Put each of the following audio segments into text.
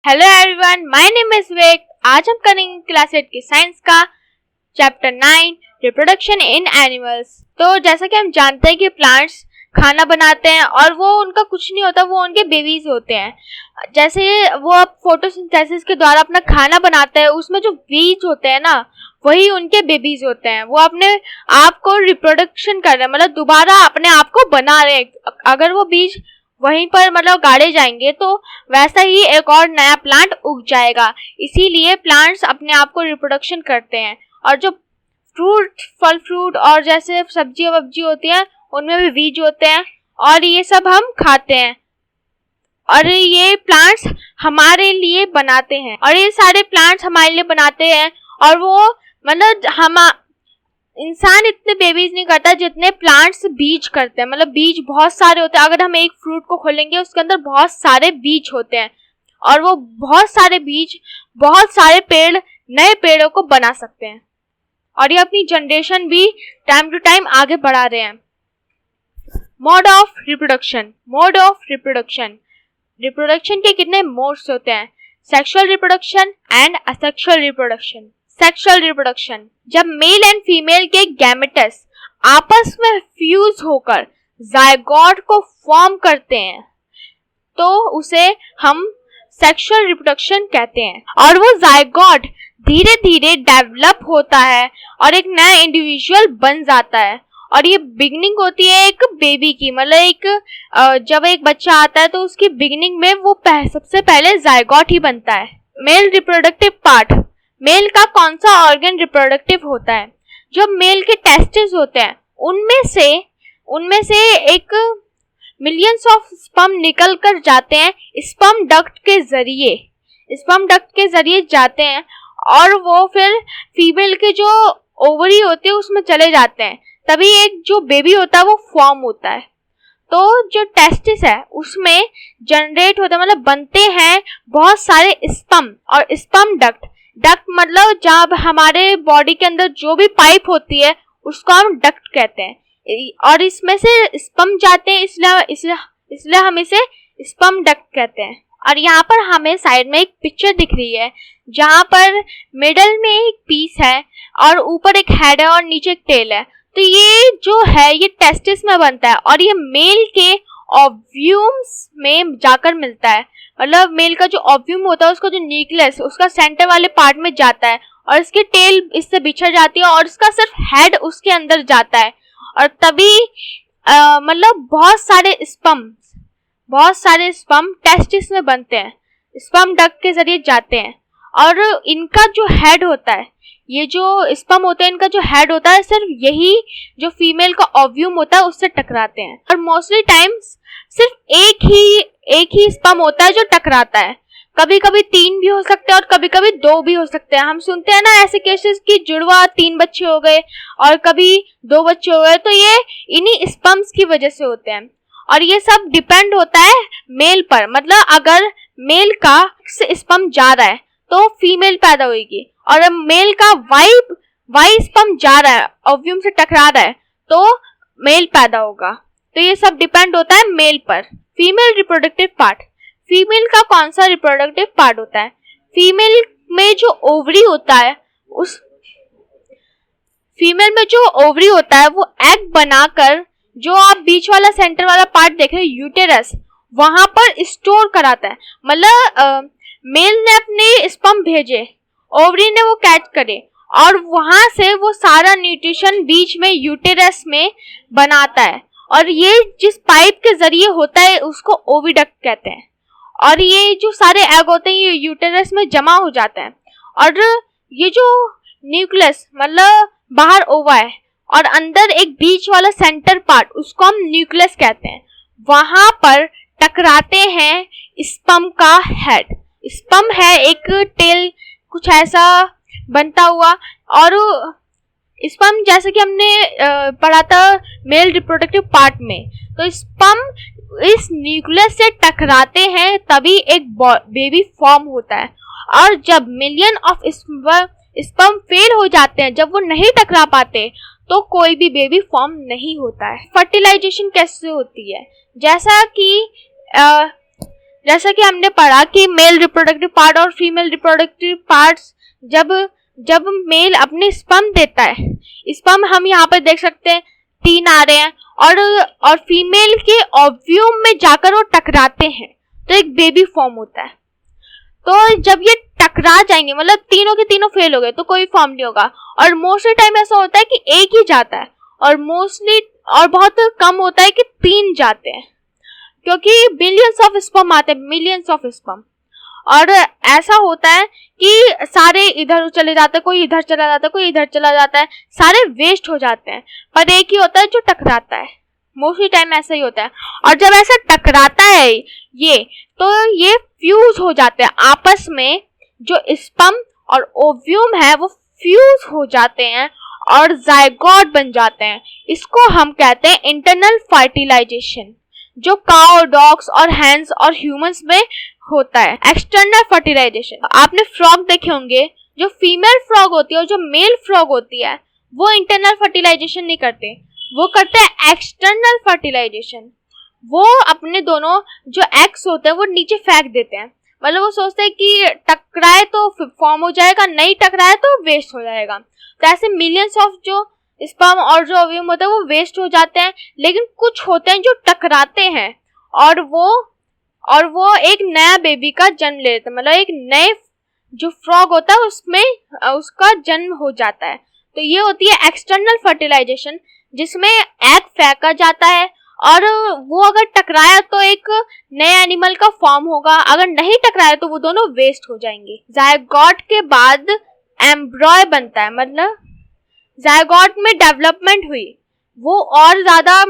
Hello everyone, my name is Vik. आज हम करेंगे क्लास 8 की साइंस का चैप्टर 9 रिप्रोडक्शन इन एनिमल्स। तो जैसा कि हम जानते हैं कि प्लांट्स खाना बनाते हैं और वो उनका कुछ नहीं होता, वो उनके बेबीज होते हैं। जैसे वो अब फोटोसिंथेसिस के द्वारा अपना खाना बनाते हैं, उसमें जो बीज होते हैं ना, वही उनके बेबीज होते हैं। वो अपने आप को रिप्रोडक्शन कर रहे हैं, मतलब दोबारा अपने आप को बना रहे हैं। अगर वो बीज वहीं पर गाड़े जाएंगे तो वैसा ही एक और नया प्लांट उग जाएगा। इसीलिए प्लांट्स अपने आप को रिप्रोडक्शन करते हैं। और जो फल फ्रूट और जैसे सब्जी वब्जी होती है, उनमें भी बीज होते हैं और ये सब हम खाते हैं और ये प्लांट्स हमारे लिए बनाते हैं। और ये सारे प्लांट्स हमारे लिए बनाते हैं और वो हम इंसान इतने बेबीज नहीं करता जितने प्लांट्स बीज करते हैं। मतलब बीज बहुत सारे होते हैं। अगर हम एक फ्रूट को खोलेंगे, उसके अंदर बहुत सारे बीज होते हैं और वो बहुत सारे बीज बहुत सारे पेड़, नए पेड़ों को बना सकते हैं और ये अपनी जनरेशन भी टाइम टू टाइम आगे बढ़ा रहे हैं। मोड ऑफ रिप्रोडक्शन रिप्रोडक्शन के कितने मोड्स होते हैं? Sexual reproduction and asexual reproduction. Sexual reproduction, जब मेल एंड फीमेल के गैमेटस आपस में फ्यूज होकर जायगोट को फॉर्म करते हैं तो उसे हम सेक्सुअल रिप्रोडक्शन कहते हैं। और वो जायगोट धीरे धीरे डेवलप होता है और एक नया इंडिविजुअल बन जाता है। और ये बिगनिंग होती है एक बेबी की, मतलब जब एक बच्चा आता है तो उसकी बिगनिंग में वो सबसे पहले जायगोट ही बनता है। मेल रिप्रोडक्टिव पार्ट, मेल का कौन सा ऑर्गन रिप्रोडक्टिव होता है? जो मेल के टेस्टिस होते हैं उनमें से एक मिलियंस ऑफ स्पर्म निकल कर जाते हैं स्पर्म डक्ट के जरिए जाते हैं और वो फिर फीमेल के जो ओवरी होते हैं उसमें चले जाते हैं। तभी एक जो बेबी होता है वो फॉर्म होता है। तो जो टेस्टिस है उसमें जनरेट होता है, मतलब बनते हैं बहुत सारे स्पर्म और स्पर्म डक्ट मतलब जब हमारे बॉडी के अंदर जो भी पाइप होती है उसको हम डक्ट कहते हैं। और इसमें से स्पर्म जाते हैं, इसलिए हम इसे स्पर्म डक्ट कहते हैं। और यहाँ पर हमें साइड में एक पिक्चर दिख रही है जहाँ पर मिडल में एक पीस है और ऊपर एक हेड है और नीचे एक टेल है। तो ये जो है ये टेस्टिस में बनता है और ये मेल के ओव्यूम्स में जाकर मिलता है। मतलब मेल का जो ओव्यूम होता है उसका जो न्यूक्लियस उसका सेंटर वाले पार्ट में जाता है और इसकी टेल इससे बिछड़ जाती है और इसका सिर्फ हेड उसके अंदर जाता है। और तभी मतलब बहुत सारे स्पर्म टेस्टिस में बनते हैं, स्पर्म डक्ट के जरिए जाते हैं। और इनका जो हेड होता है, ये जो स्पर्म होते हैं इनका जो हेड होता है सिर्फ यही जो फीमेल का ओव्यूम होता है उससे टकराते हैं। और मोस्टली टाइम्स सिर्फ एक ही स्पर्म होता है जो टकराता है। कभी कभी 3 भी हो सकते हैं और कभी कभी 2 भी हो सकते हैं। हम सुनते हैं ना ऐसे केसेस कि जुड़वा 3 बच्चे हो गए और कभी 2 बच्चे हो गए, तो ये इन्हीं स्पर्म्स की वजह से होते हैं। और ये सब डिपेंड होता है मेल पर, मतलब अगर मेल का स्पर्म जा रहा है तो फीमेल पैदा होगी और मेल का वाई स्पर्म जा रहा है, ओव्यूम से टकरा रहा है, तो मेल पैदा होगा। तो ये सब डिपेंड होता है मेल पर। फीमेल रिप्रोडक्टिव पार्ट, फीमेल का कौन सा रिप्रोडक्टिव पार्ट होता है? फीमेल में जो ओवरी होता है वो एग बनाकर, जो आप बीच वाला सेंटर वाला पार्ट देख रहे हैं यूटेरस, वहां पर स्टोर कराता है। मतलब मेल ने अपने स्पर्म भेजे, ओवरी ने वो कैच करे और वहां से वो सारा न्यूट्रिशन बीच में यूटेरस में बनाता है। और ये जिस पाइप के जरिए होता है उसको ओविडक्ट कहते हैं। और ये जो सारे एग होते हैं ये यूटेरस में जमा हो जाते हैं और ये जो न्यूक्लियस मतलब बाहर ओवा है और अंदर एक बीच वाला सेंटर पार्ट उसको हम न्यूक्लियस कहते हैं, वहां पर टकराते हैं स्पर्म का हेड। स्पर्म है एक टेल कुछ ऐसा बनता हुआ और स्पर्म जैसे कि हमने पढ़ा था मेल रिप्रोडक्टिव पार्ट में, तो स्पर्म इस न्यूक्लियस से टकराते हैं तभी एक बेबी फॉर्म होता है। और जब मिलियन ऑफ स्पर्म फेल हो जाते हैं, जब वो नहीं टकरा पाते, तो कोई भी बेबी फॉर्म नहीं होता है। फर्टिलाइजेशन कैसे होती है? जैसा कि जैसा कि हमने पढ़ा कि मेल रिप्रोडक्टिव पार्ट और फीमेल रिप्रोडक्टिव पार्ट्स जब मेल अपने स्पर्म देता है, स्पर्म हम यहाँ पर देख सकते हैं 3 आ रहे हैं, और फीमेल के ओव्यूम में जाकर वो टकराते हैं तो एक बेबी फॉर्म होता है। तो जब ये टकरा जाएंगे, मतलब तीनों के तीनों फेल हो गए तो कोई फॉर्म नहीं होगा, और मोस्टली टाइम ऐसा होता है कि एक ही जाता है, और बहुत कम होता है कि 3 जाते हैं, क्योंकि बिलियंस ऑफ स्पर्म आते हैं, मिलियंस ऑफ स्पर्म। और ऐसा होता है कि सारे इधर चले जाते हैं, कोई इधर चला जाता है, कोई इधर चला जाता है, सारे वेस्ट हो जाते हैं, पर एक ही होता है जो टकराता है। मोस्टली टाइम ऐसा ही होता है। और जब ऐसा टकराता है तो ये फ्यूज हो जाते हैं आपस में, जो स्पर्म और ओव्यूम है वो फ्यूज हो जाते हैं और जायगोट बन जाते हैं। इसको हम कहते हैं इंटरनल फर्टिलाइजेशन, जो काउ, डॉग्स और हैंस और ह्यूमंस में होता है। एक्सटर्नल फर्टिलाइजेशन, आपने फ्रॉग देखे होंगे, जो फीमेल फ्रॉग होती है और जो मेल फ्रॉग होती है वो इंटरनल फर्टिलाइजेशन नहीं करते, वो करते हैं एक्सटर्नल फर्टिलाइजेशन। वो अपने दोनों जो एग्स होते हैं वो नीचे फेंक देते हैं, मतलब वो सोचते हैं कि टकराए तो फॉर्म हो जाएगा, नहीं टकराए तो वेस्ट हो जाएगा। तो ऐसे मिलियंस ऑफ जो स्पर्म और जो ओव्यूम होते हैं वो वेस्ट हो जाते हैं, लेकिन कुछ होते हैं जो टकराते हैं और वो एक नया बेबी का जन्म ले लेते हैं, मतलब एक नए जो फ्रॉग होता है उसमें उसका जन्म हो जाता है। तो ये होती है एक्सटर्नल फर्टिलाइजेशन, जिसमें एग फेंका जाता है और वो अगर टकराया तो एक नए एनिमल का फॉर्म होगा, अगर नहीं टकराया तो वो दोनों वेस्ट हो जाएंगे। जायगोट के बाद एम्ब्रॉय बनता है, मतलब जायगोट में डेवलपमेंट हुई, वो और ज्यादा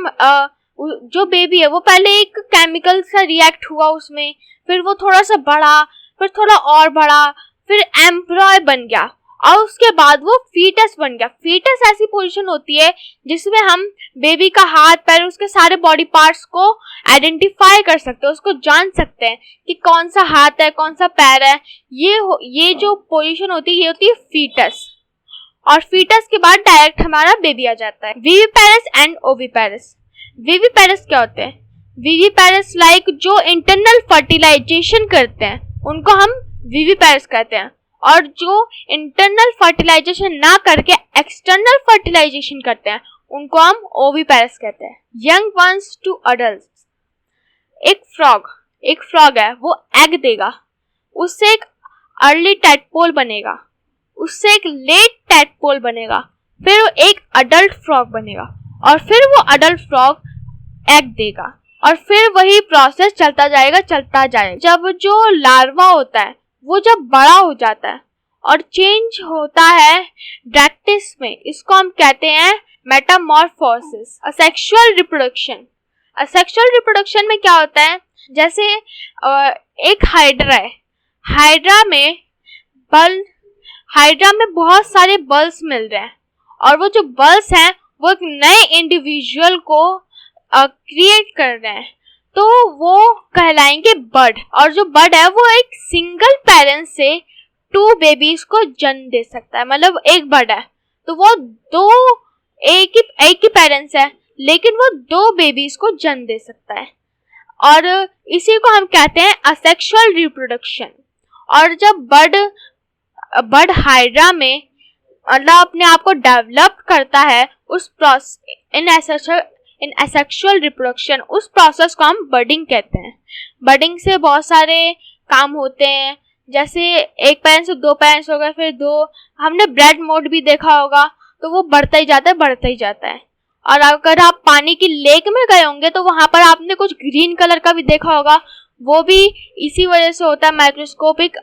जो बेबी है वो पहले एक केमिकल सा रिएक्ट हुआ उसमें, फिर वो थोड़ा सा बढ़ा, फिर थोड़ा और बढ़ा, फिर एम्ब्रॉय बन गया और उसके बाद वो फीटस बन गया। फीटस ऐसी पोजीशन होती है जिसमें हम बेबी का हाथ पैर, उसके सारे बॉडी पार्ट्स को आइडेंटिफाई कर सकते हैं, उसको जान सकते हैं कि कौन सा हाथ है, कौन सा पैर है। ये जो पोजीशन होती है ये होती है फीटस। और फीटस के बाद डायरेक्ट हमारा बेबी आ जाता है। Viviparous and oviparous. विविपेरस क्या होते हैं? विविपेरस लाइक जो इंटरनल फर्टिलाइजेशन करते हैं उनको हम विविपेरस कहते हैं, और जो इंटरनल फर्टिलाइजेशन ना करके एक्सटर्नल फर्टिलाइजेशन करते हैं उनको हम ओविपेरस कहते हैं। Young ones to adult. एक फ्रॉग है, वो एग देगा, उससे एक अर्ली टैडपोल बनेगा, उससे एक लेट टैडपोल बनेगा, फिर वो एक अडल्ट फ्रॉग बनेगा, और फिर वो अडल्ट फ्रॉग एग देगा, और फिर वही प्रोसेस चलता जाएगा। जब जो लार्वा होता है वो जब बड़ा हो जाता है और चेंज होता है ड्रैक्टिस में, इसको हम कहते हैं Metamorphosis. Asexual reproduction. Asexual reproduction में क्या होता है, जैसे एक हाइड्रा है, हाइड्रा में बहुत सारे बल्स मिल रहे हैं, और वो जो बल्स हैं वो एक नए इंडिविजुअल को क्रिएट कर रहे हैं, तो वो कहलाएंगे बर्ड। और जो बर्ड है वो एक सिंगल पेरेंट से 2 बेबीज को जन्म दे सकता है, मतलब एक बर्ड है तो वो एक ही पेरेंट्स है, लेकिन वो 2 बेबीज को जन्म दे सकता है, और इसी को हम कहते हैं असेक्सुअल रिप्रोडक्शन। और जब बर्ड हाइड्रा में मतलब अपने आप को डेवलप करता है, उस प्रोसेस इन एसेक्सुअल रिप्रोडक्शन, उस प्रोसेस को हम बर्डिंग कहते हैं। बर्डिंग से बहुत सारे काम होते हैं, जैसे एक पेरेंट्स से 2 पेरेंट्स हो गए, फिर 2, हमने ब्रेड मोड भी देखा होगा, तो वो बढ़ता ही जाता है। और अगर आप पानी की लेक में गए होंगे तो वहां पर आपने कुछ ग्रीन कलर का भी देखा होगा, वो भी इसी वजह से होता है, माइक्रोस्कोपिक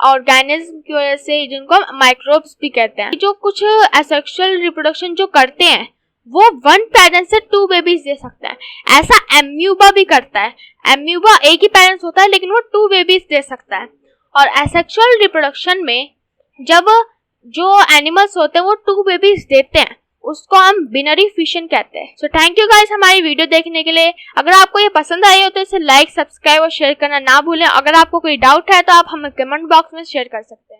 ऑर्गेनिज्म की वजह से, जिनको माइक्रोब्स भी कहते हैं। जो कुछ एसेक्सुअल रिप्रोडक्शन जो करते हैं वो 1 पेरेंट से 2 बेबीज दे सकता है। ऐसा एम्यूबा भी करता है, एम्यूबा एक ही पेरेंट्स होता है लेकिन वो 2 बेबीज दे सकता है। और एसेक्सुअल रिप्रोडक्शन में जब जो एनिमल्स होते हैं वो 2 बेबीज देते हैं, उसको हम बिनरी फिशन कहते हैं। सो थैंक यू गाइस हमारी वीडियो देखने के लिए। अगर आपको ये पसंद आई हो तो इसे लाइक, सब्सक्राइब और शेयर करना ना भूलें। अगर आपको कोई डाउट है तो आप हमें कमेंट बॉक्स में शेयर कर सकते हैं।